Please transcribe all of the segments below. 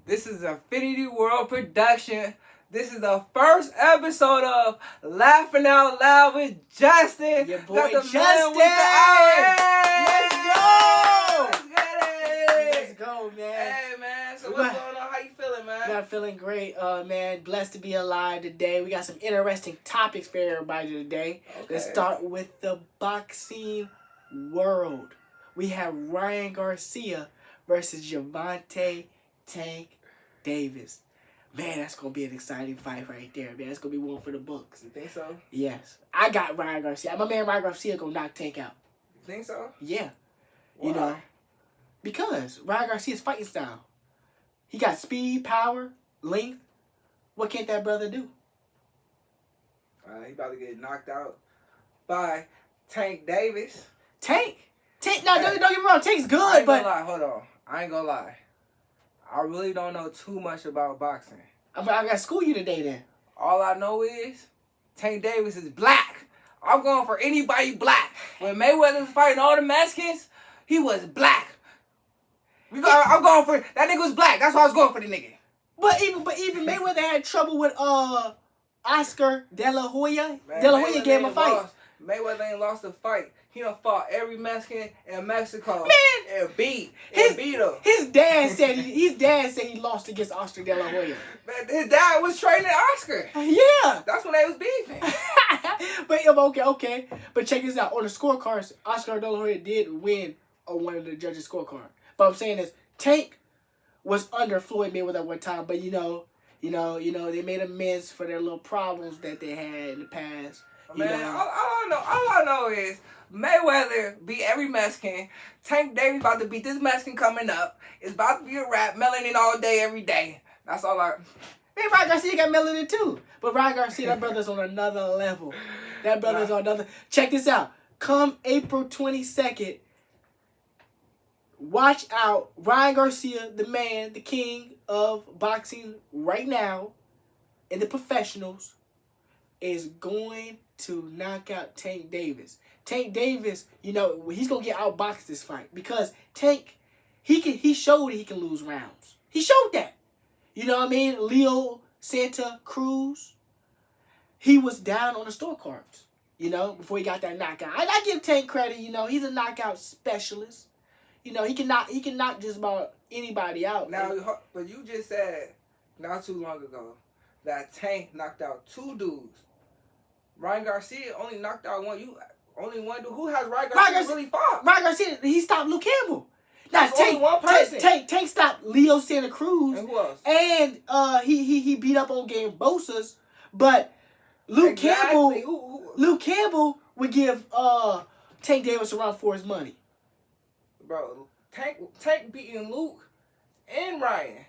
This is Infinity World production. This is the first episode of Laughing Out Loud with Justin. Your boy Got the Justin. man with the hour. Let's go. Let's get it. Let's go, man. Hey, man. So what's going on? How you feeling, man? I'm feeling great, man. Blessed to be alive today. We got some interesting topics for everybody today. Okay. Let's start with the boxing world. We have Ryan Garcia versus Gervonta Tank Davis. Man, that's going to be an exciting fight right there, man. That's going to be one for the books. You think so? Yes. I got Ryan Garcia. My man Ryan Garcia going to knock Tank out. You think so? Yeah. Why? You know, because Ryan Garcia's fighting style. He got speed, power, length. What can't that brother do? He about to get knocked out by Tank Davis. Tank? No, don't get me wrong. Tank's I good, ain't but... gonna lie. Hold on. I ain't gonna lie. I really don't know too much about boxing. I got to school you today then. All I know is Tank Davis is black. I'm going for anybody black. When Mayweather was fighting all the Mexicans, he was black. I'm going for that nigga was black. That's why I was going for the nigga. But even Mayweather had trouble with Oscar De La Hoya. Man, De La Hoya Mayweather gave him a ain't fight. lost. Mayweather ain't lost a fight. He done fought every Mexican in Mexico. Man, and beat him. His dad said he lost against Oscar De La Hoya. Man, his dad was training Oscar. Yeah. That's when they was beefing. But okay. But check this out. On the scorecards, Oscar De La Hoya did win on one of the judges' scorecard. But I'm saying is Tank was under Floyd Mayweather at one time, but you know, they made amends for their little problems that they had in the past. Man, all I know is Mayweather beat every Mexican. Tank Davis about to beat this Mexican coming up. It's about to be a rap. Melanin all day, every day. That's all I... Man, Ryan Garcia got melanin too. But Ryan Garcia, that brother's on another level. That brother's on another... Check this out. Come April 22nd, watch out. Ryan Garcia, the man, the king of boxing right now, in the professionals, is going to knock out Tank Davis. Tank Davis, he's going to get outboxed this fight. Because Tank, he showed he can lose rounds. He showed that. You know what I mean? Leo Santa Cruz, he was down on the scorecards, before he got that knockout. I give Tank credit, he's a knockout specialist. He can knock just about anybody out. Now, but you just said not too long ago that Tank knocked out two dudes. Ryan Garcia only knocked out only one dude. Who has Ryan Garcia really fought? Ryan Garcia, he stopped Luke Campbell. That's only one person. Tank stopped Leo Santa Cruz. And who else? And he beat up on Game Bosa's, but Luke Campbell would give Tank Davis a run for his money. Bro, Tank beating Luke and Ryan.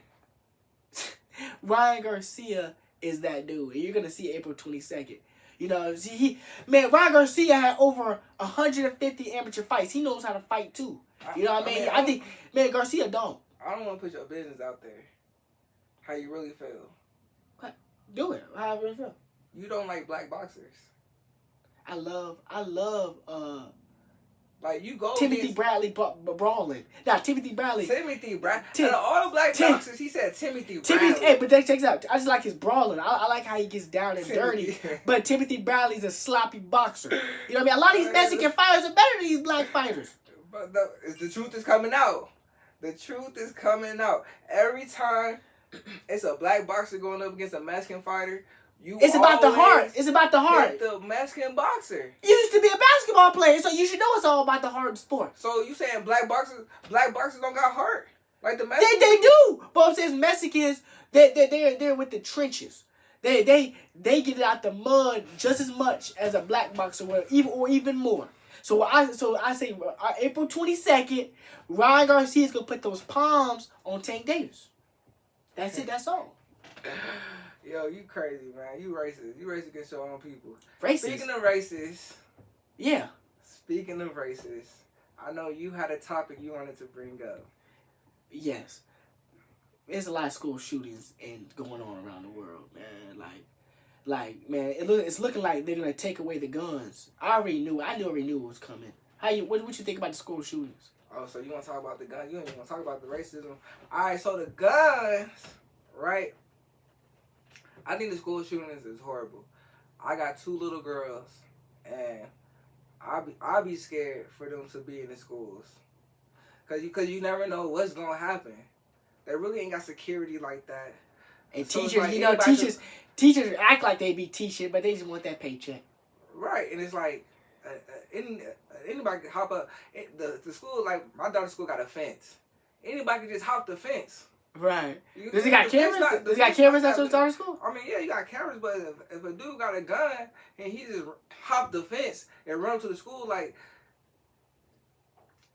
Ryan Garcia is that dude. And you're gonna see April 22nd. Ryan Garcia had over 150 amateur fights. He knows how to fight too. You know what I mean? I think, Garcia don't. I don't want to put your business out there. How you really feel? What? Do it. How I really feel. You don't like black boxers. I love like you go Timothy Bradley brawling. Now Timothy Bradley. Out of all the black boxers, he said Timothy Bradley. Hey, but check this out. I just like his brawling. I like how he gets down and dirty. But Timothy Bradley's a sloppy boxer. You know what I mean? A lot of these Mexican fighters are better than these black fighters. But the truth is coming out. The truth is coming out. Every time it's a black boxer going up against a Mexican fighter, it's about the heart. It's about the heart. The Mexican boxer. You used to be a basketball player, so you should know it's all about the heart of sport. So you saying black boxers don't got heart? Like the Mexicans? They do. But I'm saying Mexicans, they're with the trenches. They get it out the mud just as much as a black boxer would, even more. So I say April 22nd, Ryan Garcia is gonna put those palms on Tank Davis. That's it. That's all. Yo, you crazy, man. You racist. You racist against your own people. Racist. Speaking of racist. Yeah. Speaking of racist, I know you had a topic you wanted to bring up. Yes. There's a lot of school shootings going on around the world, man. Like, man, it's looking like they're gonna take away the guns. I already knew it was coming. What you think about the school shootings? Oh, so you want to talk about the guns? You don't even want to talk about the racism. All right, so the guns, right? I think the school shootings is horrible. I got 2 little girls, and I be scared for them to be in the schools, cause you never know what's gonna happen. They really ain't got security like that. And So it's teachers, like you know, teachers act like they be teaching, but they just want that paycheck. right, and it's like anybody can hop up. The school, like my daughter's school, got a fence. Anybody can just hop the fence. Right. Does it got cameras? Does it got cameras at your daughter's school? I mean, yeah, you got cameras, but if a dude got a gun and he just hopped the fence and run to the school, like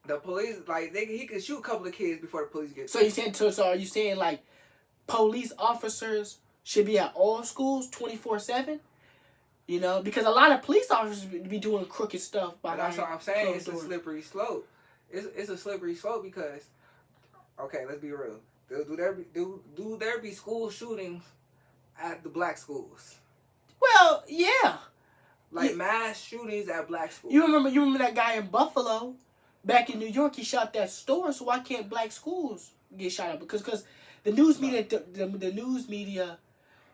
the police, like he could shoot a couple of kids before the police get. So you saying? So are you saying like police officers should be at all schools 24/7? You know, because a lot of police officers be doing crooked stuff. That's what I'm saying. It's a slippery slope. It's a slippery slope because, okay, let's be real. Do there be school shootings at the black schools? Well, yeah. Like mass shootings at black schools. You remember that guy in Buffalo, back in New York? He shot that store. So why can't black schools get shot up? Because the news media, the news media,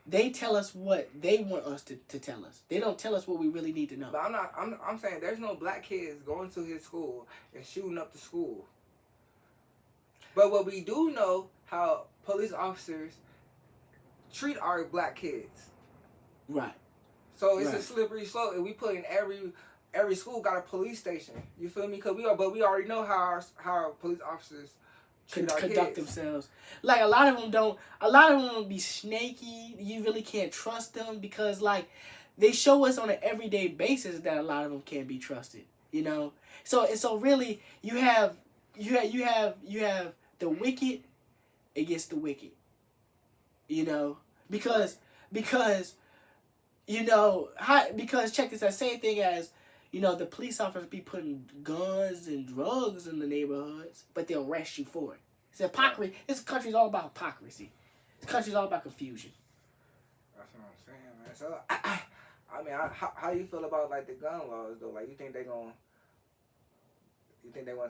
they tell us what they want us to tell us. They don't tell us what we really need to know. But I'm saying there's no black kids going to his school and shooting up the school. But what we do know, how police officers treat our black kids. Right. So it's a slippery slope, and we put in every school got a police station. You feel me? But we already know how our police officers conduct themselves. Like a lot of them don't be snaky. You really can't trust them because like they show us on an everyday basis that a lot of them can't be trusted. You know. So really you have the wicked against the wicked. You know, because you know because check this out, same thing as you know the police officers be putting guns and drugs in the neighborhoods, but they'll arrest you for it. It's hypocrisy. This country's all about hypocrisy. This country's all about confusion. That's what I'm saying, man. So I mean, how you feel about like the gun laws though? Like you think they gonna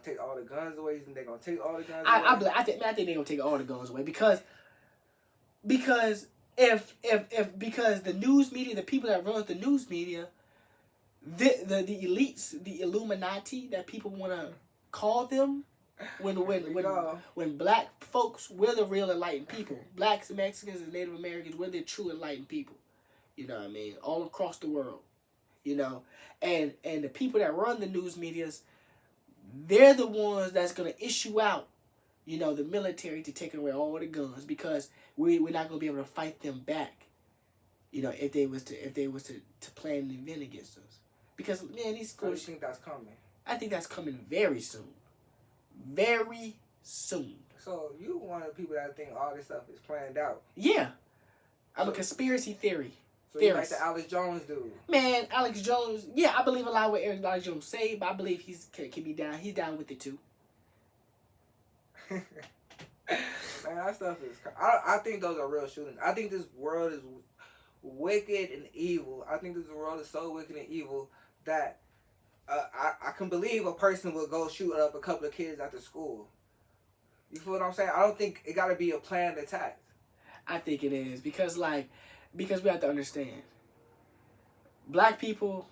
take all the guns away? You think they're gonna take all the guns away? I think they're gonna take all the guns away because if the news media, the people that runs the news media, the elites, the Illuminati that people want to call them, when black folks, we're the real enlightened people. Blacks, Mexicans, and Native Americans, we're the true enlightened people. You know what I mean? All across the world. You know, and the people that run the news medias, they're the ones that's gonna issue out, you know, the military to take away all the guns because we're not gonna be able to fight them back. You know, if they was to plan an event against us, because man, these schools. I think that's coming. I think that's coming very soon. Very soon. So you one of the people that think all this stuff is planned out? Yeah, I'm a conspiracy theory. So you like the Alex Jones dude? Man, Alex Jones. Yeah, I believe a lot of what Alex Jones say, but I believe can be down. He's down with it too. Man, that stuff is. I think those are real shootings. I think this world is wicked and evil. I think this world is so wicked and evil that I can believe a person would go shoot up a couple of kids after school. You feel what I'm saying? I don't think it got to be a planned attack. I think it is because we have to understand. Black people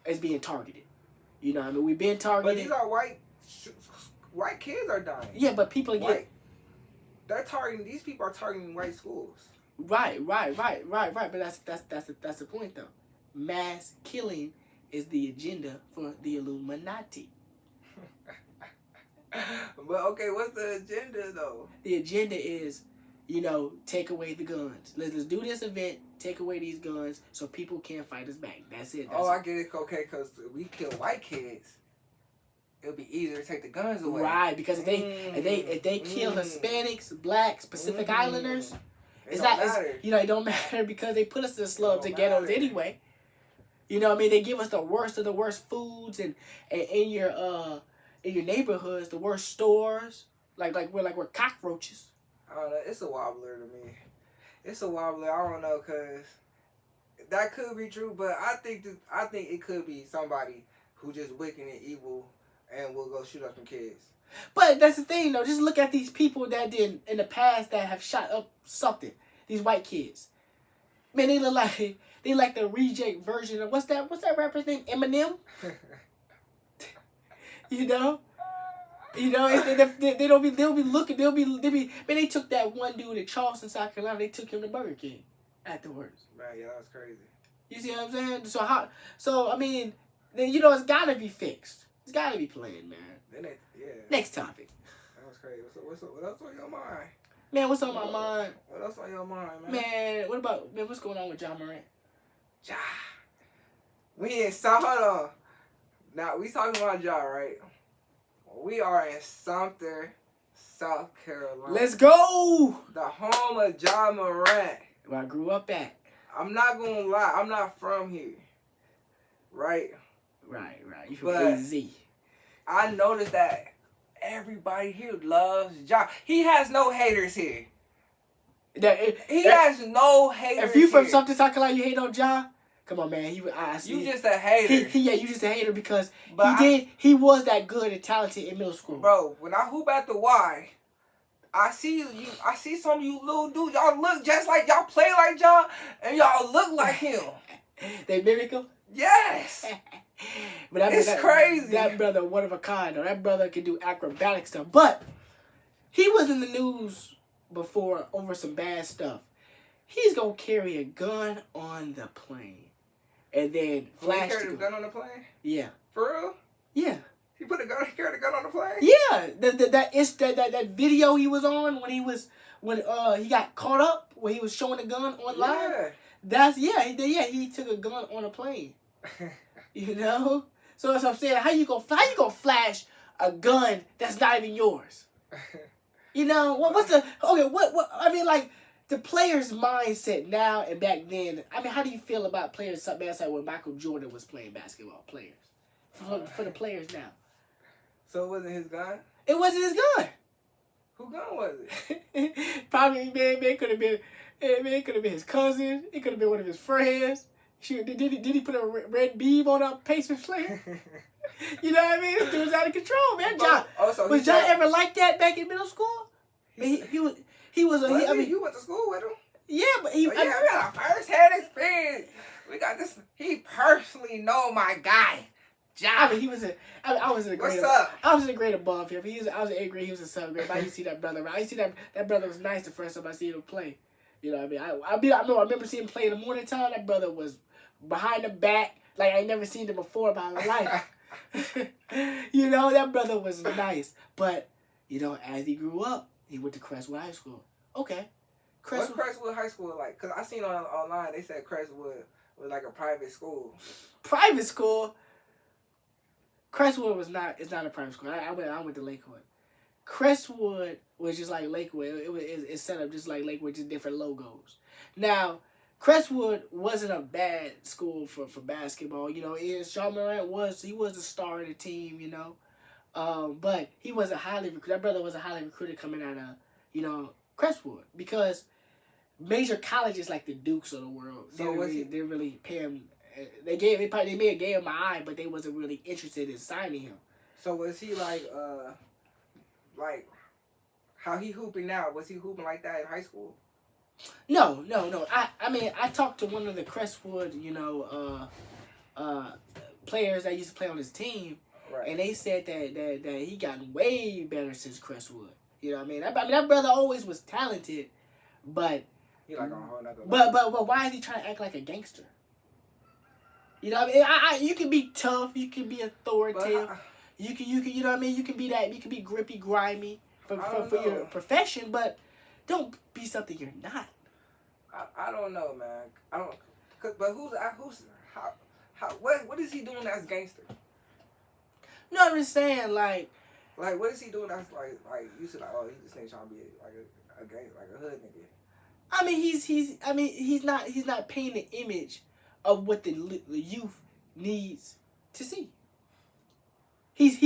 is being targeted. You know what I mean? We've been targeted. But these are white kids are dying. Yeah, but people get. These people are targeting white schools. Right. But that's the point though. Mass killing is the agenda for the Illuminati. But okay, what's the agenda though? The agenda is, you know, take away the guns. Let's do this event, take away these guns so people can't fight us back. That's it. I get it. Okay, because we kill white kids, it'll be easier to take the guns away. Right, because if they kill Hispanics, blacks, Pacific Islanders, it don't matter because they put us in the slums and ghettos anyway. You know what I mean? They give us the worst of the worst foods and in your neighborhoods, the worst stores. Like we're cockroaches. I don't know. It's a wobbler to me. It's a wobbler. I don't know, cause that could be true, but I think it could be somebody who just wicked and evil and will go shoot up some kids. But that's the thing, though. Just look at these people that did in the past that have shot up something. These white kids. Man, they look like the reject version of what's that rapper's name? Eminem. You know. They'll be looking. Man, they took that one dude in Charleston, South Carolina. They took him to Burger King afterwards. Man, yeah, that was crazy. You see what I'm saying? So I mean, then it's gotta be fixed. It's gotta be planned, man. Next topic. That was crazy. What else on your mind? Man, what's on my mind? What else on your mind, man? Man, what's going on with Ja Morant? Ja. We in South. Hold on. Now we talking about Ja, right? We are in Sumter, South Carolina. Let's go. The home of Ja Morant. Where I grew up at. I'm not gonna lie. I'm not from here. Right. Right. You from AZ. I noticed that everybody here loves Ja. He has no haters here. He has no haters. If you from here. Sumter, South Carolina, you hate on Ja? Come on, man. You just a hater. You just a hater because he was that good and talented in middle school. Bro, when I hoop at the Y, I see some of you little dudes. Y'all look just like y'all play like Ja, and y'all look like him. They mimic him? Yes. But it's crazy. That brother, one of a kind. Though. That brother can do acrobatic stuff. But he was in the news before over some bad stuff. He's gonna carry a gun on the plane. And then flash. He carried a gun on the plane? Yeah. For real? Yeah. He carried a gun on the plane? Yeah. That video he was on when he got caught up when he was showing the gun on live. He took a gun on a plane. You know? So that's what I'm saying. How you gonna flash a gun that's not even yours? You know, what I mean, like, the players' mindset now and back then. I mean, how do you feel about players something else like when Michael Jordan was playing basketball? Players. For the players now. So it wasn't his gun? It wasn't his gun. Who gun was it? Probably, man, it could have been his cousin. It could have been one of his friends. Did he put a red beam on a Pacers player? You know what I mean? This dude's out of control, man. Was Ja ever like that back in middle school? He was. You went to school with him? Yeah, but we got a first-hand experience. We got this. He personally know my guy, Ja. I mean, I was in a grade. What's up? I was in a grade above him. I was in 8th grade. He was in 7th grade. But I used to see that brother. I used to see that brother was nice the first time I see him play. You know what I mean? I remember seeing him play in the morning time. That brother was behind the back like I ain't never seen him before in my life. You know, that brother was nice. But, you know, as he grew up, he went to Crestwood High School. Okay. What's Crestwood High School like? Because I seen online, they said Crestwood was like a private school. Private school? Crestwood it's not a private school. I went to Lakewood. Crestwood was just like Lakewood. It's set up just like Lakewood, just different logos. Now, Crestwood wasn't a bad school for basketball. You know, Ja Morant was the star of the team, you know. But he was that brother was a highly recruited coming out of, you know, Crestwood, because major colleges like the Dukes of the world, they really pay him. They may have gave him an eye, but they wasn't really interested in signing him. So was he like how he hooping now? Was he hooping like that in high school? No. I mean, I talked to one of the Crestwood, you know, players that used to play on his team, right. And they said that he gotten way better since Crestwood. You know what I mean? That brother always was talented, but he like on a whole nother level. But why is he trying to act like a gangster? You know what I mean? You can be tough, you can be authoritative, you can you know what I mean? You can be that, you can be grippy, grimy for your profession, but don't be something you're not. I don't know, man. But what is he doing that's gangster? No, I'm just saying, like what is he doing that's like you said, like, oh, he just ain't trying to be like a gang, like a hood nigga. I mean, he's not painting the image of what the youth needs to see. He's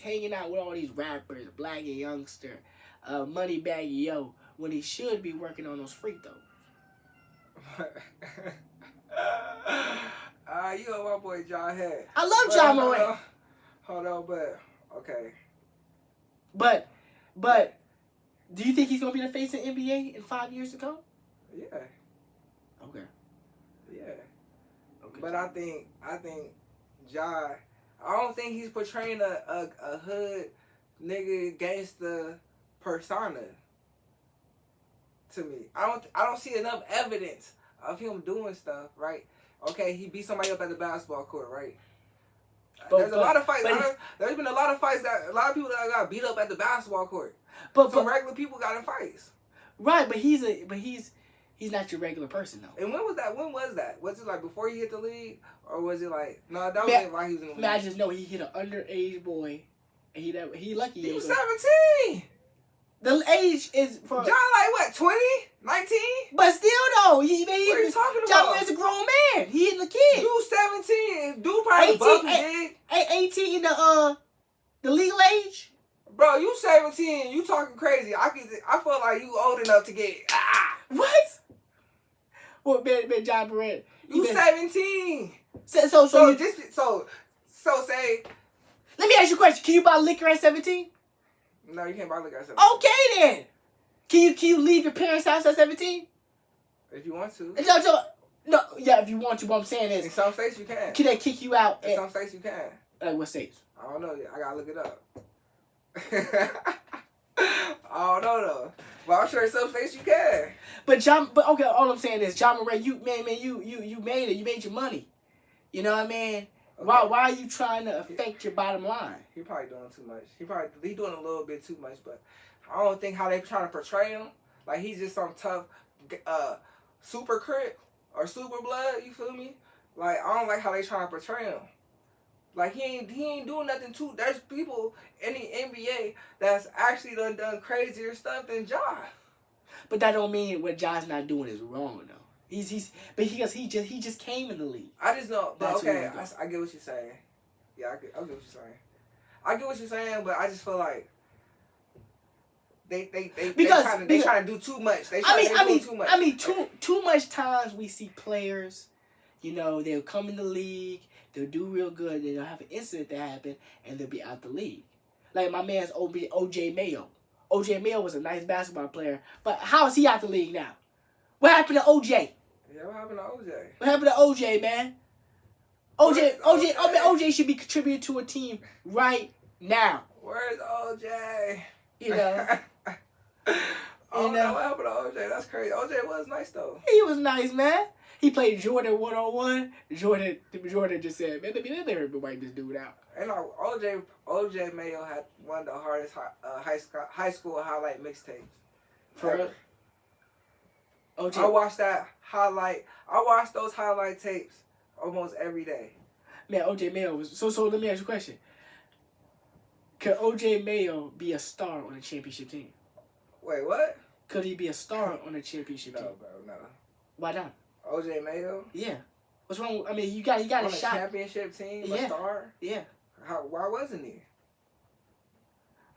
hanging out with all these rappers, Black and Youngster, Moneybagg Yo, when he should be working on those free throws. You know my boy Ja head. I love Ja Morant. Hold on, but okay. But do you think he's gonna be the face of NBA in 5 years to come? Yeah. Okay. Yeah. Okay. But I think Ja. I don't think he's portraying a hood nigga gangsta persona. To me, I don't see enough evidence of him doing stuff. Right? Okay, he beat somebody up at the basketball court. Right? There's a lot of fights. There's been a lot of fights that a lot of people that got beat up at the basketball court. But regular people got in fights. Right, but he's not your regular person though. And when was that? Was it like before he hit the league, or was it like no? That was while he was in the league. I just know he hit an underage boy, and he lucky. He was 17. The age is for John, like what, 20, 19? But still though, what are you talking about? John is a grown man. He hitting the kid. Dude 17. Dude probably 18. 18 in the legal age. Bro, you 17. You talking crazy. I feel like you old enough to get What? Well, man, John Morant. You 17. So say. Let me ask you a question. Can you buy liquor at 17? No, you can't buy liquor at 17. Okay then. Can you leave your parents' house at 17? If you want to. No, yeah, if you want to. What I'm saying is, in some states you can. Can they kick you out? In some states you can. Like what states? I don't know. I gotta look it up. I don't know though. But I'm sure in some states you can. But okay, all I'm saying is, John Morant, you made it. You made your money. You know what I mean? Okay. Why are you trying to affect your bottom line? He probably doing too much. He doing a little bit too much, but I don't think how they trying to portray him. Like he's just some tough super crip or super blood, you feel me? Like I don't like how they trying to portray him. Like he ain't doing nothing too. There's people in the NBA that's actually done crazier stuff than Ja. But that don't mean what Ja's not doing is wrong though. He just came in the league. I just know, but okay, I get what you're saying. Yeah, I get what you're saying. I get what you're saying, but I just feel like they trying to do too much. They do too much. I mean, too much times we see players, you know, they'll come in the league, they'll do real good, then they'll have an incident that happen, and they'll be out the league. Like my man's OJ Mayo. OJ Mayo was a nice basketball player, but how is he out the league now? What happened to OJ? Yeah, what happened to OJ? What happened to OJ, man? OJ should be contributing to a team right now. Where's OJ? You know. I don't know what happened to OJ. That's crazy. OJ was nice though. He was nice, man. He played Jordan 1-on-1. Jordan just said, "Man, let me wipe this dude out." And OJ Mayo had one of the hardest high school highlight mixtapes. For real? OJ. I watched those highlight tapes almost every day. Man, OJ Mayo was so. Let me ask you a question. Could OJ Mayo be a star on a championship team? Wait, what? Could he be a star on a championship team? No, bro, no. Why not? OJ Mayo? Yeah. What's wrong? I mean, you got a shot. On a championship team, a star? Yeah. Why wasn't he?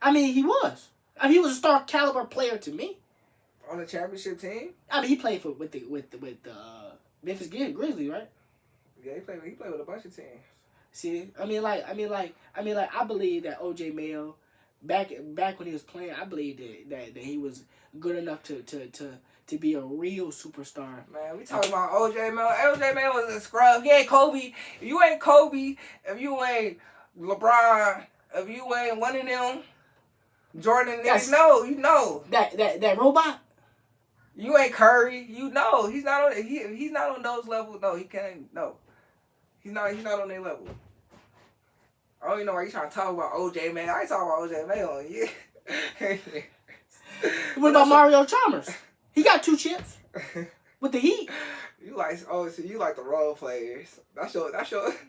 I mean, he was. I mean, he was a star caliber player to me. On a championship team? I mean, he played with Memphis Grizzlies, right? Yeah, he played with a bunch of teams. See, I believe that OJ Mayo, back when he was playing, I believe that he was good enough to be a real superstar. Man, we talking about OJ Mayo. OJ Mayo was a scrub. He ain't Kobe. If you ain't Kobe, if you ain't LeBron, if you ain't one of them, Jordan, you know. That robot? You ain't Curry. You know. He's not on those levels. No, he can't. No. He's not on their level. I don't even know why you trying to talk about OJ, man. I ain't talking about OJ Mayo. Yeah. What about Mario Chalmers? He got 2 chips with the Heat. You like the role players. That's your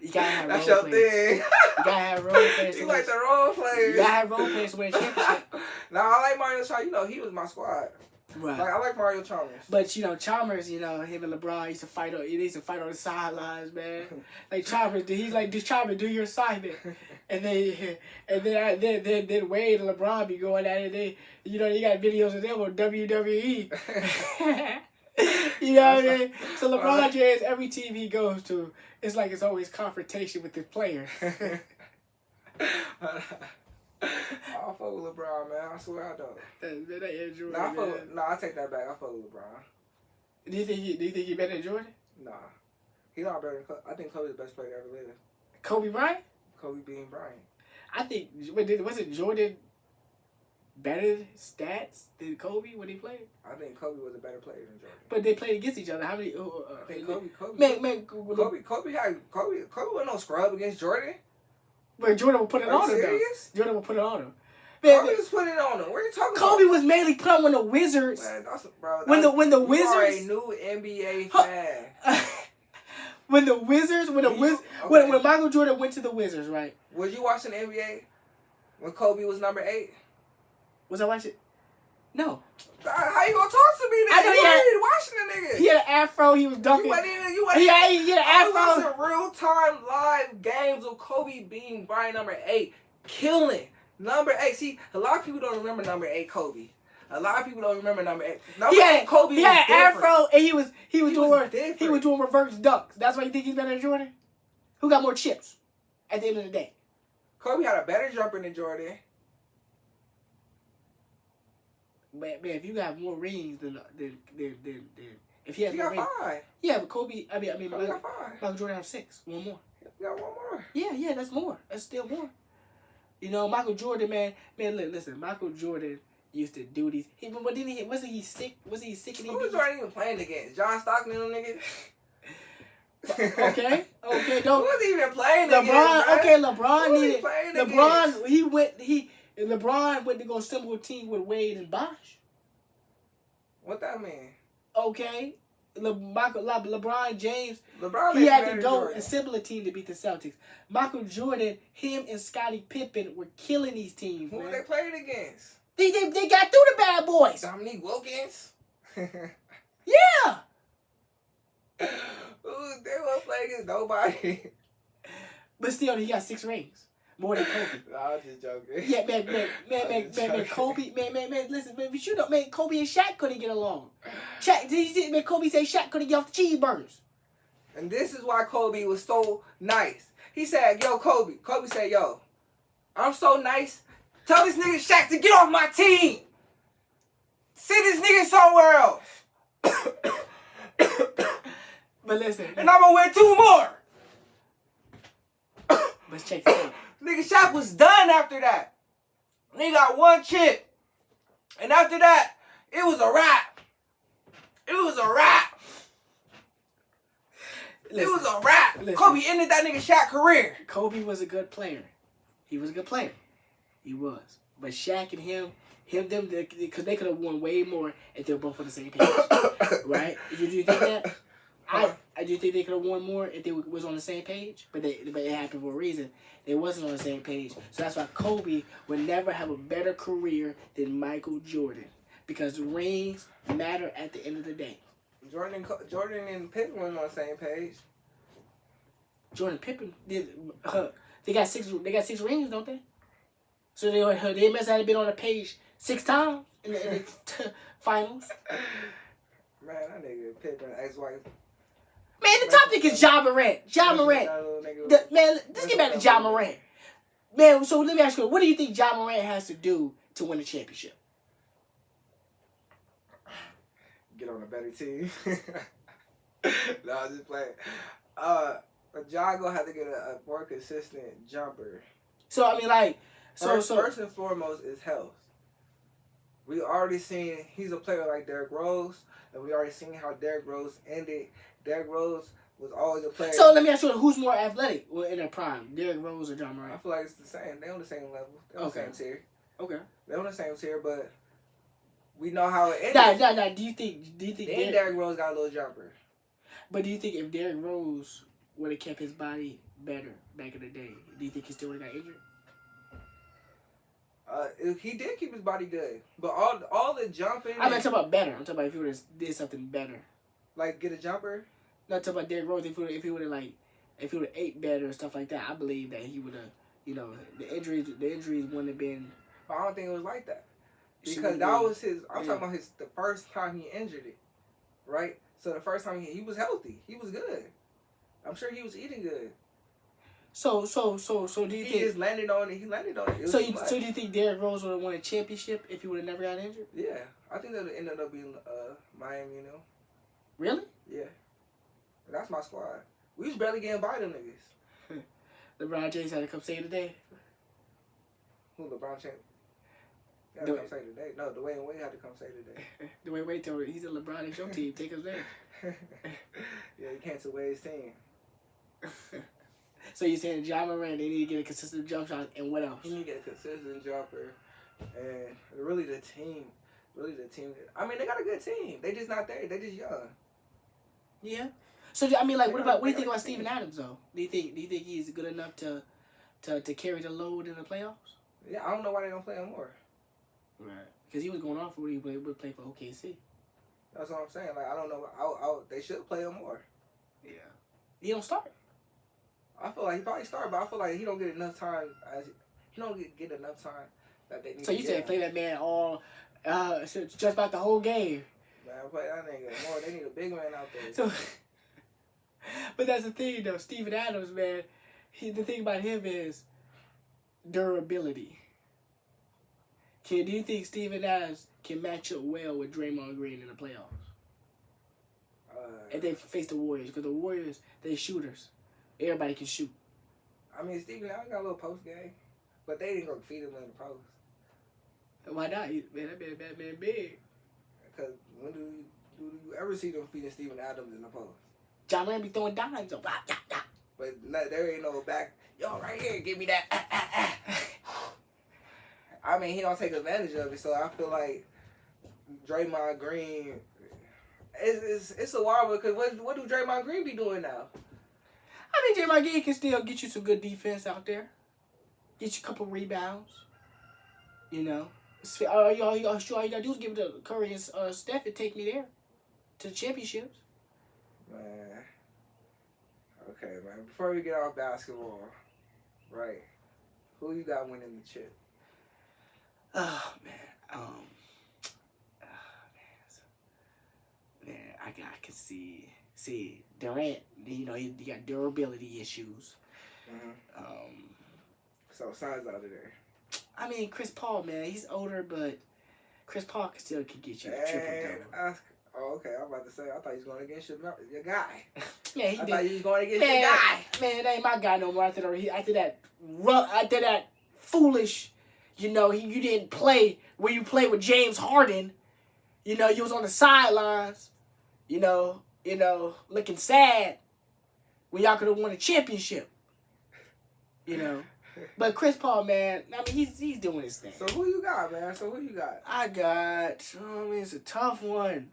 you gotta have that's role your players. thing. You gotta have role players. You like the role players. You gotta have role players to win a championship. Nah, I like Mario Chalmers. You know, he was my squad. Right. Like I like Mario Chalmers. But you know, Chalmers, him and LeBron used to fight on the sidelines, man. Like Chalmers, he's like, "Just Chalmers, do your assignment," and then Wade and LeBron be going at it. You got videos of them on WWE. You know what I mean? So LeBron James, every team he goes to, it's like it's always confrontation with his players. I fuck with LeBron, man. I swear I don't. That ain't Jordan. I take that back. I fuck with LeBron. Do you think he better than Jordan? Nah. He's not better than Kobe. I think Kobe's the best player to ever live. Kobe Bryant? Kobe being Bryant. I think, wasn't Jordan better stats than Kobe when he played? I think Kobe was a better player than Jordan. But they played against each other. How many? I think Kobe. Kobe wasn't no scrub against Jordan. But Jordan would put it on him, though. Jordan would put it on him. Kobe just put it on him. What are you talking about? Kobe was mainly put when the Wizards. Man, when the Wizards. You are a new NBA fan. When Michael Jordan went to the Wizards, right? Was you watching the NBA when Kobe was number 8? Was I watching? No. How you gonna talk to me then? I know you ain't watching the nigga. He had an afro. He was dunking. You wasn't he had an afro. I was watching real-time live games of Kobe being Bryant number 8. Killing. Number 8. See, a lot of people don't remember number 8 Kobe. A lot of people don't remember number 8. Number 8 Kobe. He had an afro and he was doing reverse dunks. That's why you think he's better than Jordan? Who got more chips at the end of the day? Kobe had a better jumper than Jordan. Man, if you got more rings than if he has more got rings, 5. Yeah, but Kobe got 5. Michael Jordan have 6. One more. He got one more. Yeah, that's more. That's still more. You know, Michael Jordan, man, listen, Michael Jordan used to do these. But didn't he? Wasn't he sick? Was he sick? Who was Jordan even playing against? John Stockton and them niggas. Okay. Don't. Who was even playing LeBron? against? Okay, LeBron Who needed. LeBron. Against? LeBron went to go assemble a team with Wade and Bosh. What that mean? Okay. LeBron James, LeBron he had to go assemble a team to beat the Celtics. Michael Jordan, him and Scottie Pippen were killing these teams. Who man. they played against? They got through the bad boys. Dominique Wilkins. Yeah. They won't play against nobody. But still, he got 6 rings. More than Kobe. I was just joking. Yeah, man, Kobe, man, listen, man, but you know, man, Kobe and Shaq couldn't get along. Kobe said Shaq couldn't get off the cheeseburgers. And this is why Kobe was so nice. He said, yo, Kobe. Kobe said, yo, I'm so nice. Tell this nigga Shaq to get off my team. Send this nigga somewhere else. But listen. And I'm going to win 2 more. Let's check this out. Nigga Shaq was done after that. Nigga got 1 chip. And after that, it was a wrap. It was a wrap. It was a wrap. Listen. Kobe ended that nigga Shaq career. Kobe was a good player. He was a good player. He was. But Shaq and them, because they could have won way more if they were both on the same page. Right? Do you think that? I do think they could have won more if they was on the same page, but it happened for a reason. They wasn't on the same page, so that's why Kobe would never have a better career than Michael Jordan, because the rings matter at the end of the day. Jordan and Pippen weren't on the same page. Jordan Pippen did. They got 6 rings, don't they? So they must have been on the page 6 times in the finals. Man, that nigga Pippen ex-wife. Man, the topic is Ja Morant. Ja Morant. Man, let's get back to Ja Morant. Man, so let me ask you, what do you think Ja Morant has to do to win a championship? Get on a better team. No, I'm just playing. Ja gonna have to get a more consistent jumper. So I mean, like, first and foremost is health. We already seen he's a player like Derrick Rose, and we already seen how Derrick Rose ended. Derrick Rose was always a player. So let me ask you, who's more athletic in their prime, Derrick Rose or Ja Morant? I feel like it's the same. They on the same level. They on the same tier. Okay. They on the same tier, but we know how it ended. Nah. Do you think Derrick Rose got a little jumper? But do you think if Derrick Rose would have kept his body better back in the day, do you think he still would have got injured? He did keep his body good, but all the jumping. I'm not talking about better. I'm talking about if he would have did something better. Like get a jumper. Not talking about Derrick Rose. If he would have ate better and stuff like that, I believe that he would have. You know, the injuries wouldn't have been. But I don't think it was like that, because that was his. I'm talking about the first time he injured it, right? So the first time he was healthy, he was good. I'm sure he was eating good. So do you He think? just landed on it. He landed on it. It was So too much. do you think Derrick Rose would have won a championship if he would have never got injured? Yeah, I think that ended up being Miami. Really? Yeah, that's my squad. We was barely getting by them niggas. LeBron James had to come save the day. Who LeBron James? He had to come save the day. No, Dwayne Wade had to come save the day. Dwayne Wade told him, he's a LeBron, it's your team. Take us there. Yeah, he canceled Wade's team. So you're saying Ja Morant, they need to get a consistent jump shot, and what else? He need to get a consistent jumper, and really the team. I mean, they got a good team. They just not there. They just young. Yeah. So I mean, like, what do you think about Steven Adams though? Do you think he's good enough to carry the load in the playoffs? Yeah, I don't know why they don't play him more. Right. Because he was going off when he would play for OKC. That's what I'm saying. Like, I don't know. They should play him more. Yeah. He don't start. I feel like he probably start, but I feel like he don't get enough time. He don't get enough time that they need. So you said play that man all just about the whole game. Man, play that nigga more. They need a big man out there. So, but that's the thing though. Steven Adams, man. The thing about him is durability. Do you think Steven Adams can match up well with Draymond Green in the playoffs? If they face the Warriors, because the Warriors, they shooters. Everybody can shoot. I mean, Steven Adams got a little post game, but they didn't go feed him in the post. Why not? Man, that man big. Because when do you ever see them feeding Steven Adams in the post? John Lamb be throwing dimes on. But no, there ain't no back. Yo, right here, give me that. I mean, he don't take advantage of it, so I feel like Draymond Green. It's a while because what do Draymond Green be doing now? I mean, Draymond Green can still get you some good defense out there. Get you a couple rebounds. You know. All you gotta do is give it to Curry and Steph and take me there. To the championships. Man. Okay, man. Before we get off basketball, right? Who you got winning the chip? Oh, man. Man, I can see Durant. You know, he got durability issues. Mm-hmm. So size out of there. I mean, Chris Paul, man, he's older, but Chris Paul can get you a triple double. Oh, okay. I'm about to say. I thought he was going against your guy. Yeah, he I did. thought he was going against your guy. Man, that ain't my guy no more. After that foolish. You know, you didn't play where you played with James Harden. You know, you was on the sidelines. You know, looking sad when y'all could have won a championship. You know, but Chris Paul, man, I mean, he's doing his thing. So who you got, man? I mean, it's a tough one.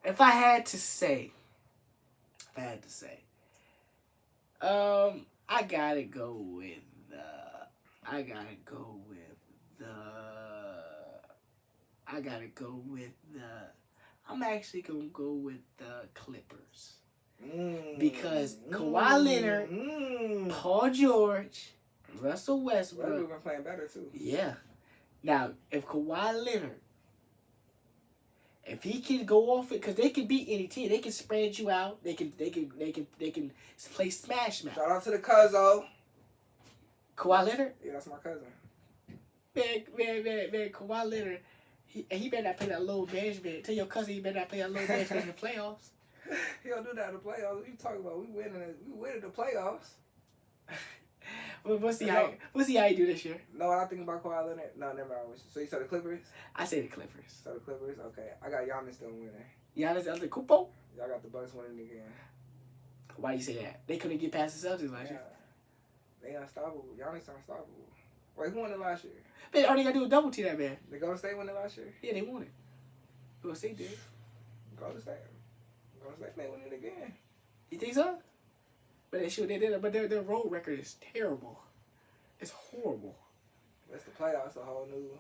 If I had to say, I gotta go with I'm actually gonna go with the Clippers. Because Kawhi Leonard, Paul George, Russell Westbrook. Westbrook been playing better too. Yeah. Now, if Kawhi Leonard, if he can go off it, because they can beat any team, they can spread you out. They can play smash mouth. Shout out to the Cuzzo. Kawhi Leonard. Yeah, that's my cousin. Man, Kawhi Leonard. He better not play that low management. Tell your cousin he better not play that low management in the playoffs. He don't do that in the playoffs. What you talking about? We winning the playoffs. We'll see how you do this year. No, I think about Kawhi Leonard. No, never mind. So you said the Clippers? I say the Clippers. So the Clippers? Okay. I got Giannis still winning. Giannis Antetokounmpo? Y'all got the Bucks winning again. Why do you say that? They couldn't get past the Celtics last year. They unstoppable. Giannis unstoppable. Wait, who won it last year? Man, all they got to do is double team that man. The Golden State won it last year? Yeah, they won it. Golden State did. Golden State may win it again. You think so? But they should. They did it. But their road record is terrible. It's horrible. It's the playoffs, a whole new.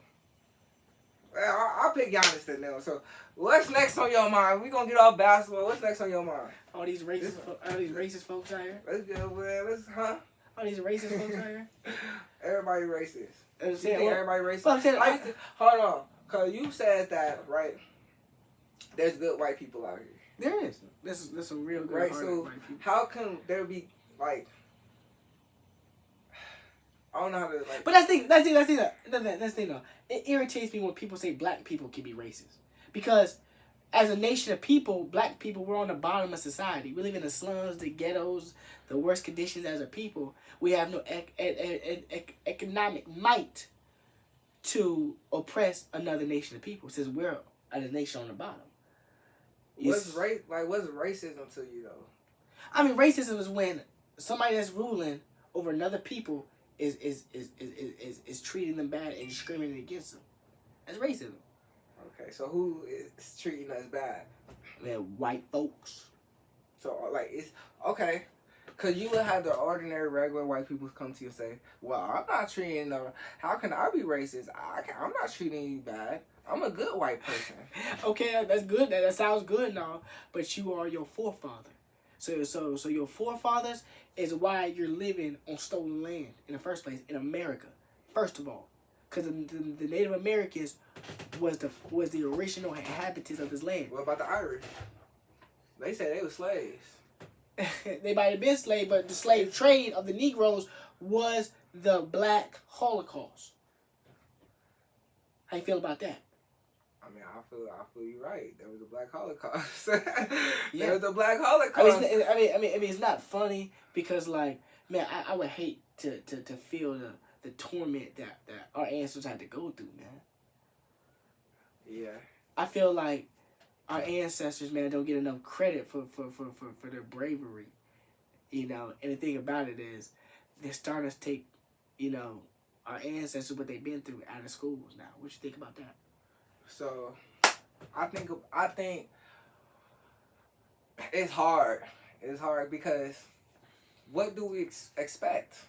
Well, I'll pick Giannis then now. So, what's next on your mind? We gonna get off basketball. What's next on your mind? All these racist folks out here. Let's go, man. All these racist folks out here. Everybody racist. You think everybody racist? Well, I'm saying, hold on, cause you said that right. There's good white people out here. There is. There's some real good right. white So people. how can there be like I don't know how to like. But that's the thing though. It irritates me when people say black people can be racist, because as a nation of people, black people, we're on the bottom of society. We live in the slums, the ghettos, the worst conditions as a people. We have no economic might to oppress another nation of people, since we're a nation on the bottom. What's racism to you though? I mean, racism is when somebody that's ruling over another people is treating them bad and discriminating against them. That's racism. Okay, so who is treating us bad? Man, white folks. So like it's okay, cause you would have the ordinary regular white people come to you and say, "Well, I'm not treating them. How can I be racist? I'm not treating you bad. I'm a good white person." Okay, that's good. That sounds good now, but you are your forefather. So your forefathers is why you're living on stolen land in the first place in America. First of all, because the Native Americans was the original inhabitants of this land. What about the Irish? They said they were slaves. They might have been slaves, but the slave trade of the Negroes was the Black Holocaust. How you feel about that? I mean, I feel you right. There was a Black Holocaust. Yeah. There was a Black Holocaust. I mean, it's not funny because, like, man, I would hate to feel the torment that our ancestors had to go through, man. Yeah. I feel like our ancestors, man, don't get enough credit for their bravery, you know. And the thing about it is, they're starting to take, you know, our ancestors, what they've been through, out of schools now. What you think about that? So, I think it's hard. It's hard because what do we expect?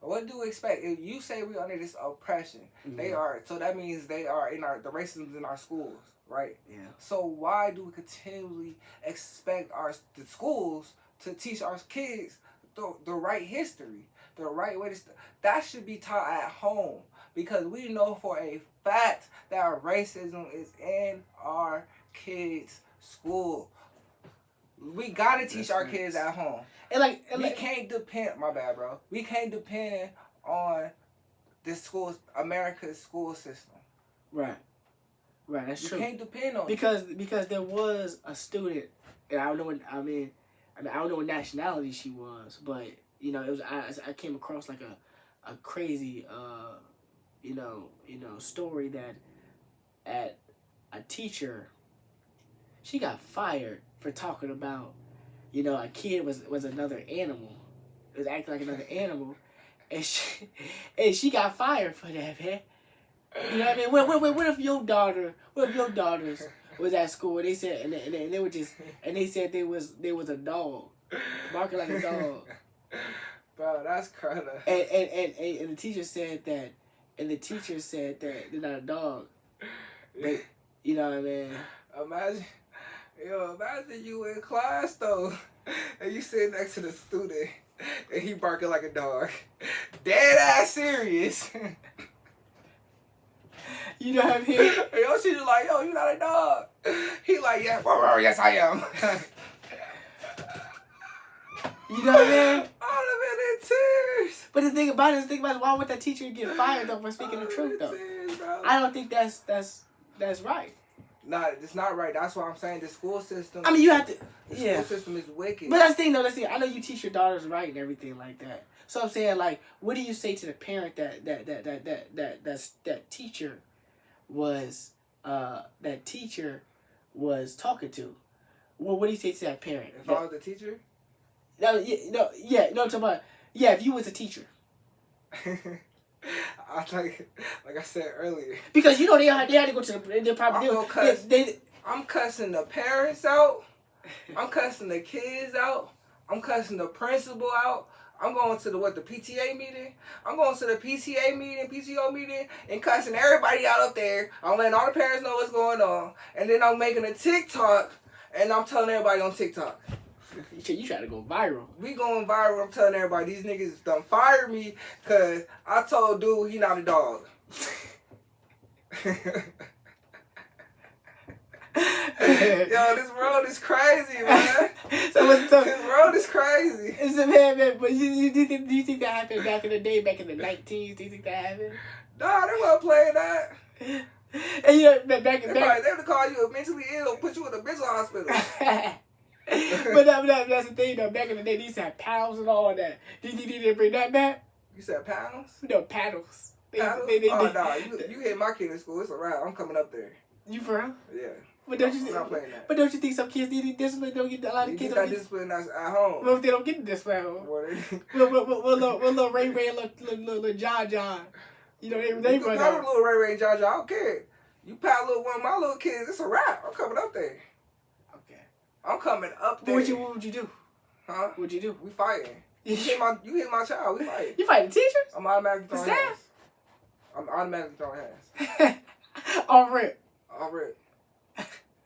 What do we expect? If you say we're under this oppression, they are. So that means they are the racism's in our schools, right? Yeah. So why do we continually expect the schools to teach our kids the right history, the right way to? That should be taught at home, because we know for a fact that racism is in our kids' school. We gotta teach our kids at home. We can't depend. My bad, bro. We can't depend on America's school system. Right. That's true. You can't depend on because there was a student, and I don't know I don't know what nationality she was, but you know, it was I came across like a crazy story that a teacher, she got fired for talking about, you know, a kid was another animal. It was acting like another animal, and she got fired for that, man. You know what I mean? What if your daughters was at school and they said and they were just and they said there was a dog barking like a dog. Bro, that's crazy. And the teacher said that they're not a dog. But you know what I mean? Imagine you in class though, and you sitting next to the student, and he barking like a dog. Dead ass serious. You know what I mean? And your teacher like, yo, you not a dog. He like, yeah, yes I am. You know what I mean? All of it in tears. But the thing about it is, why would that teacher get fired though for speaking the truth though? Tears, bro. I don't think that's right. Nah, it's not right. That's what I'm saying. The school system. I mean, you have to. The Yeah. school system is wicked. But that's the thing, though. That's the thing. I know you teach your daughters right and everything like that. So I'm saying, like, what do you say to the parent that teacher was talking to? Well, what do you say to that parent? If I was a teacher. I'm talking about. Yeah, if you was a teacher. Like I said earlier. Because you know they had to go to the probably I'm cussing the parents out. I'm cussing the kids out. I'm cussing the principal out. I'm going to the PTA meeting. I'm going to the PTA meeting, PTO meeting, and cussing everybody out up there. I'm letting all the parents know what's going on. And then I'm making a TikTok, and I'm telling everybody on TikTok. You trying to go viral. We going viral. I'm telling everybody, these niggas done fired me because I told dude he not a dog. Yo, this world is crazy, man. So this world is crazy. It's a man. But do you think that happened back in the day, back in the 19s? Do you think that happened? Nah, they wasn't playing that. And you know, back. They would call you mentally ill, put you in a mental hospital. but that's the thing though. Back in the day, they used to have paddles and all that. Do you think they didn't bring that back? You said pounds? No, paddles. Paddles? Nah, you hit my kid in school. It's a wrap. I'm coming up there. You for real? Yeah. But don't you I'm not playing that. But don't you think some kids need discipline? Don't get a lot of kids. Get that discipline at home. Well, if they don't get the discipline at home, little Ray Ray, little John, you know they run out. Little Ray Ray and John, I don't care. You pat little one of my little kids, it's a wrap. I'm coming up there. Okay. I'm coming up there. What would you do? Huh? What'd you do? We fighting. You hit my child. We fighting. You fighting teachers? I'm automatically throwing hands. I'm automatically throwing hands. All rip. All rip.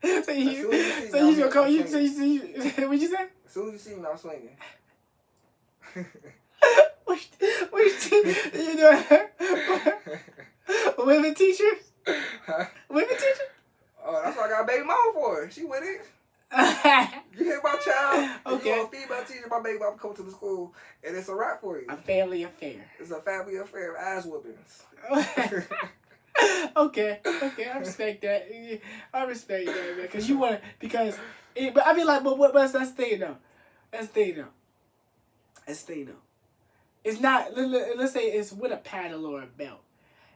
So you gonna call you? What'd you say? As soon as you see me, I'm swinging. You know, women teachers? Huh? Women teachers? Oh, that's what I got a baby mama for. She with it. You hit my child. Okay. You a female teacher, my baby mama come to the school, and it's a wrap for you. A family affair. It's a family affair of ass whoopings. Okay, I respect that. I respect that, man. Cause you want to, but I mean, like, but that's the thing though. It's not. Let's say it's with a paddle or a belt.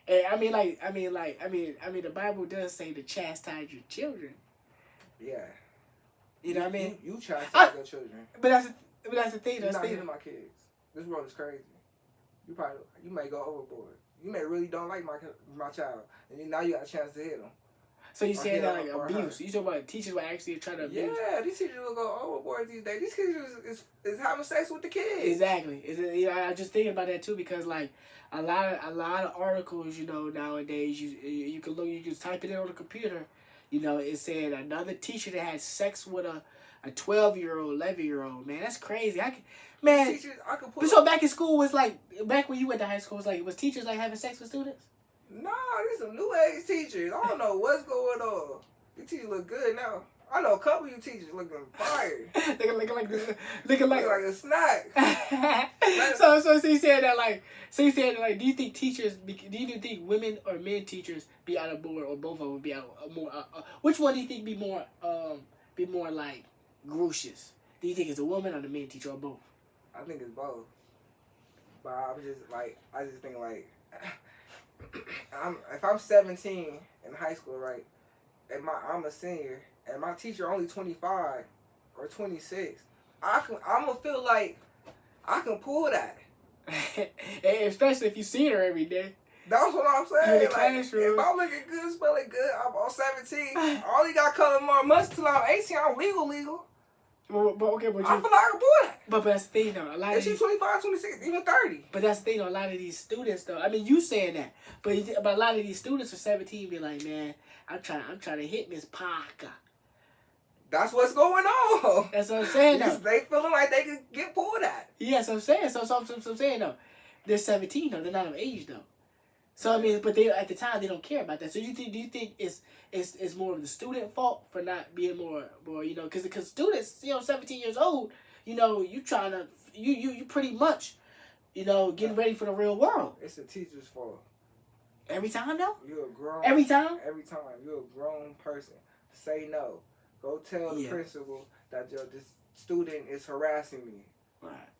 And I mean, the Bible does say to chastise your children. Yeah. You know what I mean? You chastise your children. But that's the thing. You're not hitting my kids. This world is crazy. You may go overboard. You may really don't like my child, and now you got a chance to hit them. So you saying that like abuse? You talking about teachers will actually try to abuse? Yeah, these teachers will go overboard these days. These teachers is having sex with the kids. Exactly. I just thinking about that too because like a lot of articles, you know, nowadays you can type it in on the computer. You know, it said another teacher that had sex with a 12-year-old, 11-year-old. Man, that's crazy. So back in school was like back when you went to high school was teachers like having sex with students? Nah, these some new age teachers. I don't know what's going on. These teachers look good now. I know a couple of you teachers looking fire. looking like a snack. so you said that like do you think women or men teachers be out of board or both of them be out more which one do you think be more like gracious? Do you think it's a woman or the men teacher or both? I think it's both. But I just think like if I'm 17 in high school, right, and I'm a senior, and my teacher only 25 or 26, I'm gonna feel like I can pull that. Especially if you see her every day. That's what I'm saying. In the classroom. If I'm looking good, smelling good, I'm 17. I only got color more months till I'm 18. I'm legal. But I feel like I can pull that. But that's the thing though. If she's 25, 26, even 30. But that's the thing though. A lot of these students though. I mean, you saying that, but a lot of these students are 17. Be like, man, I'm trying to hit Miss Parker. That's what's going on. That's what I'm saying though. They feeling like they can get pulled at. Yeah, so I'm saying. So I'm saying though. They're 17 though. They're not of age though. So I mean, but they at the time they don't care about that. So do you think it's more of the student fault for not being more you know because students 17 years old you trying to you pretty much getting ready for the real world. It's the teacher's fault. Every time though. You're a grown. Every time you're a grown person. Say no. Go tell the principal that this student is harassing me. Right.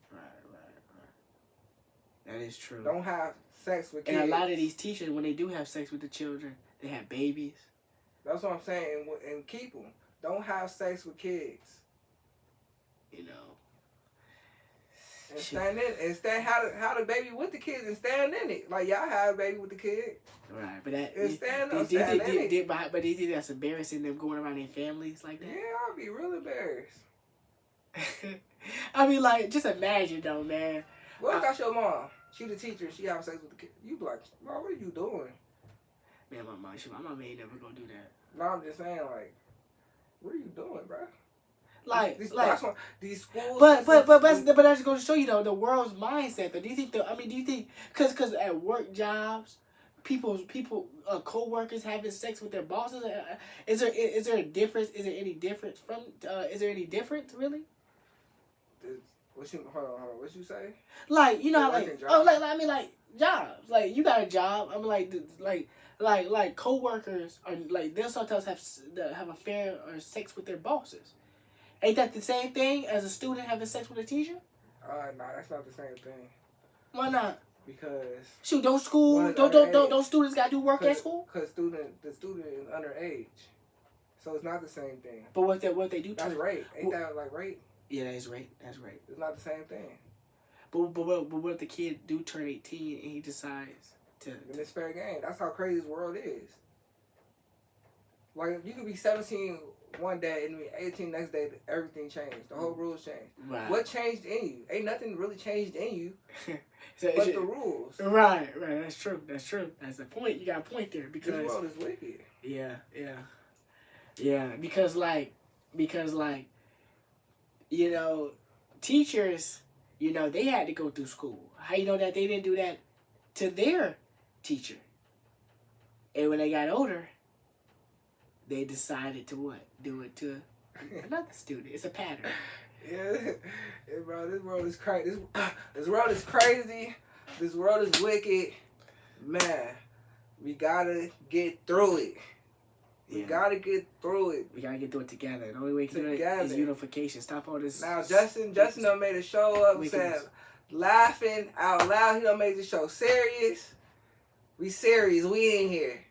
That is true. Don't have sex with kids. And a lot of these teachers, when they do have sex with the children, they have babies. That's what I'm saying. And keep them. Don't have sex with kids. You know. And stand in. And have the baby with the kids and stand in it. Like y'all have a baby with the kid. Right, but that. And stand in it. But do you think that's embarrassing them going around their families like that? Yeah, I'd be real embarrassed. I mean, like, just imagine though, man. What if that's your mom? She the teacher. She having sex with the kid. You be like, Mom, what are you doing? Man, my mom ain't never gonna do that. No, I'm just saying, like, what are you doing, bro? These schools. But that's going to show you though the world's mindset. Though, do you think because at work jobs, co-workers having sex with their bosses? Is there a difference? Is there any difference from? Is there any difference really? Hold on. What you say? Like, you know, I mean, like jobs. Like, you got a job. I mean, like co-workers are like they'll sometimes have affair or sex with their bosses. Ain't that the same thing as a student having sex with a teacher? No, that's not the same thing. Why not? Because shoot, don't students gotta do work at school? Because the student is underage, so it's not the same thing. But what they do? That's rape. Ain't that like rape? Yeah, that's rape. That's rape. It's not the same thing. But what if the kid do turn 18 and he decides to? And it's fair game. That's how crazy this world is. Like, you could be 17 one day and be 18 next day. Everything changed. The whole rules changed. Right. What changed in you? Ain't nothing really changed in you, but the rules. Right. That's true. That's the point. You got a point there because this world is wicked. Yeah. Because you know, teachers, you know, they had to go through school. How you know that they didn't do that to their teacher? And when they got older, they decided to what? Do it to another student. It's a pattern. Yeah, bro, this world is crazy. This world is crazy. This world is wicked. Man, we gotta get through it. We gotta get through it. We gotta get through it together. The only way to do it is unification. Stop all this. Now, Justin done made a show up saying, laughing out loud. He done made the show serious. We serious. We in here.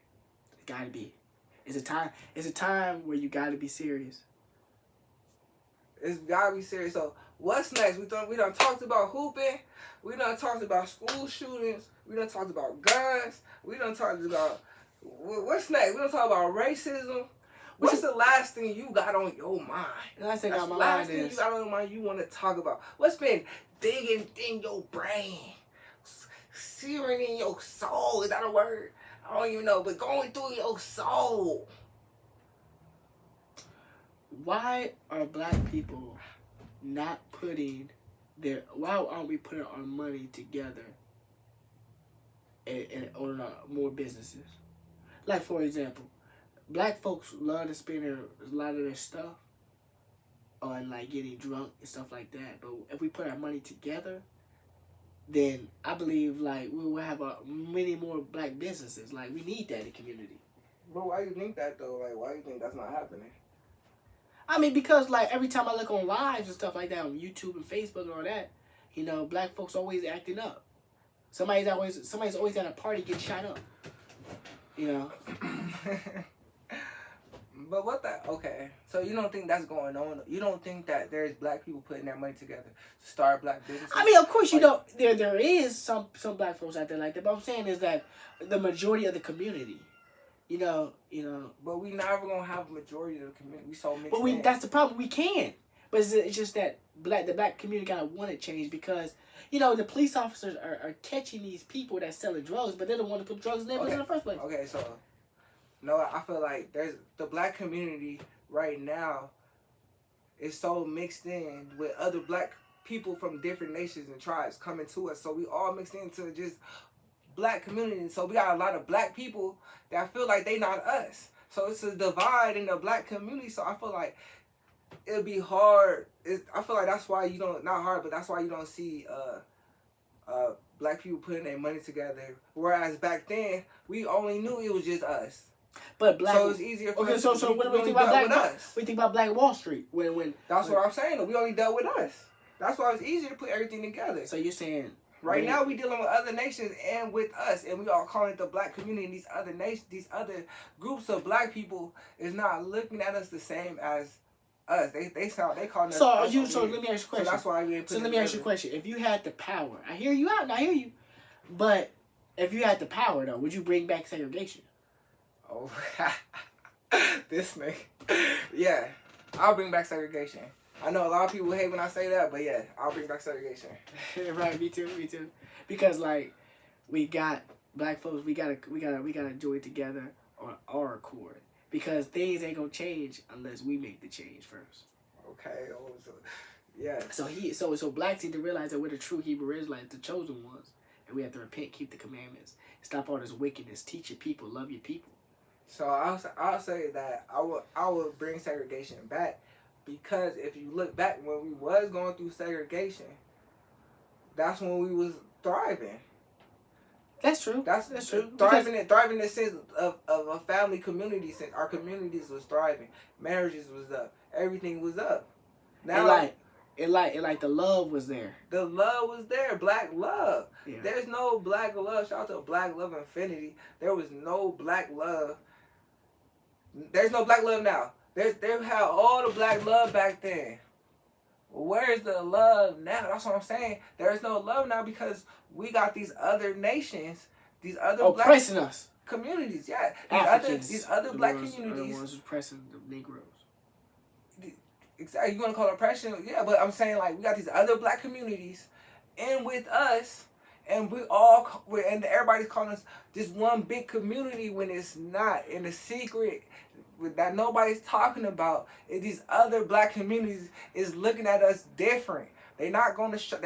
It gotta be. It's a time where you gotta be serious. It's gotta be serious. So what's next? We done talked about hooping. We done talked about school shootings. We done talked about guns. We done talked about what's next? We done talk about racism. What's the last thing you got on your mind? The last thing on my mind is you got on your mind you want to talk about. What's been digging in your brain, searing in your soul? Is that a word? I don't even know, but going through your soul. Why are black people not putting why aren't we putting our money together and on more businesses? Like, for example, black folks love to spend a lot of their stuff on like getting drunk and stuff like that. But if we put our money together, then I believe like we will have many more black businesses. Like, we need that in the community. But why you think that though? Like, why you think that's not happening? I mean, because like every time I look on lives and stuff like that on YouTube and Facebook and all that, you know, black folks always acting up. Somebody's always at a party getting shot up. You know. But okay, so you don't think that's going on? You don't think that there's black people putting their money together to start black businesses? I mean, of course, you know, there is some black folks out there like that, but I'm saying is that the majority of the community, you know. But we never gonna have a majority of the community. We so mixed. But that's the problem. We can, but it's just that the black community gotta want to change because, you know, the police officers are catching these people that selling drugs, but they don't want to put drugs in there in the first place. Okay, so. No, I feel like there's the black community right now is so mixed in with other black people from different nations and tribes coming to us. So we all mixed into just black community. So we got a lot of black people that feel like they not us. So it's a divide in the black community. So I feel like it'll be hard. I feel like that's why you don't, not hard, but that's why you don't see black people putting their money together. Whereas back then, we only knew it was just us. But black. So it's easier for us. So what do we think about Black? We think about Black Wall Street when. That's what I'm saying. We only dealt with us. That's why it's easier to put everything together. So you're saying right now we dealing with other nations and with us, and we all calling it the black community. And these other nations, these other groups of black people is not looking at us the same as us. They calling us. So let me ask you a question. So that's why we. So let me ask you a question. If you had the power, I hear you out. I hear you, but if you had the power though, would you bring back segregation? Oh, this nigga. Yeah, I'll bring back segregation. I know a lot of people hate when I say that, but yeah, I'll bring back segregation. Right, me too. Because like, we got black folks, we gotta do it together on our accord. Because things ain't gonna change unless we make the change first. Okay. Yeah. So blacks need to realize that we're the true Hebrew Israelites, the chosen ones, And we have to repent, keep the commandments, stop all this wickedness, teach your people, love your people. So I'll say that I would bring segregation back, because if you look back when we was going through segregation, that's when we was thriving. That's true. That's true. Thriving in the sense of a family community. Sense our communities was thriving, marriages was up, everything was up. Now it like the love was there. The love was there, black love. Yeah. There's no black love. Shout out to Black Love Infinity. There was no black love. There's no black love now. They had all the black love back then. Where's the love now? That's what I'm saying. There's no love now because we got these other nations, these other oppressing black us communities. Yeah, these other black communities. The ones oppressing the Negroes. Exactly. You want to call it oppression? Yeah, but I'm saying like we got these other black communities, in with us, and and everybody's calling us this one big community when it's not. In the secret that nobody's talking about, these other black communities is looking at us different. They don't want to shop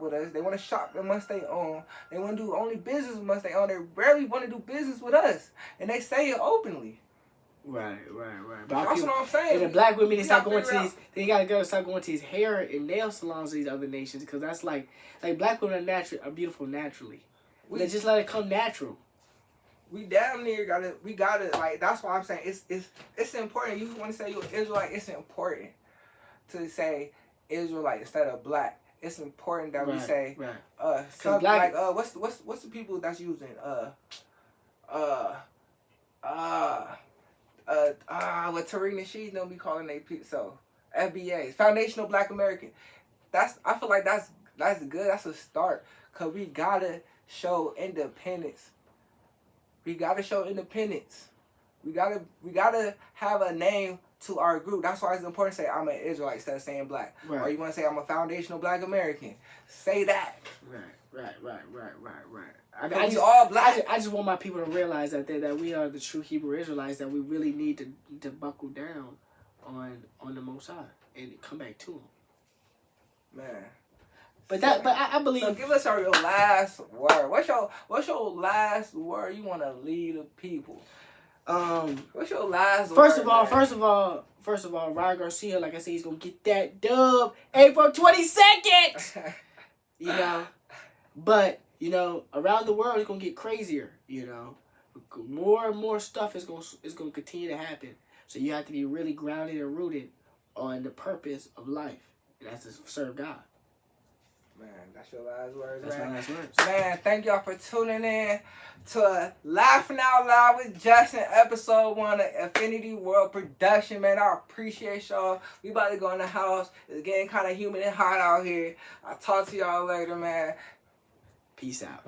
with us. They want to shop amongst their own. They want to do only business amongst their own. They rarely want to do business with us, and they say it openly. Right. That's what I'm saying. And the black women, they gotta start going to these hair and nail salons of these other nations, because that's like black women are beautiful naturally. They just let it come natural. We damn near gotta like. That's why I'm saying it's important. You want to say you're Israelite? It's important to say Israelite instead of black. It's important that we say something black, like what's the people that's using what Tariq Nasheed don't be calling they people, so FBA, Foundational Black American. I feel like that's good. That's a start, cause we gotta show independence. We gotta have a name to our group. That's why it's important to say I'm an Israelite instead of saying black. Right. Or you want to say I'm a foundational Black American. Say that. Right. I just all black. I just want my people to realize that we are the true Hebrew Israelites. That we really need to buckle down on the Most High and come back to Him. Man. But I believe. So give us your last word. What's your last word you want to leave the people? What's your last word? First of all, Ryan Garcia, like I said, he's gonna get that dub April 22nd. You know, but around the world it's gonna get crazier. More and more stuff is gonna continue to happen. So you have to be really grounded and rooted on the purpose of life, and that's to serve God. Man, that's your last words, That's man. my last words. Man, thank y'all for tuning in to Laughing Out Loud with JUSIN, episode 1 of Infinity World Production, man. I appreciate y'all. We about to go in the house. It's getting kind of humid and hot out here. I'll talk to y'all later, man. Peace out.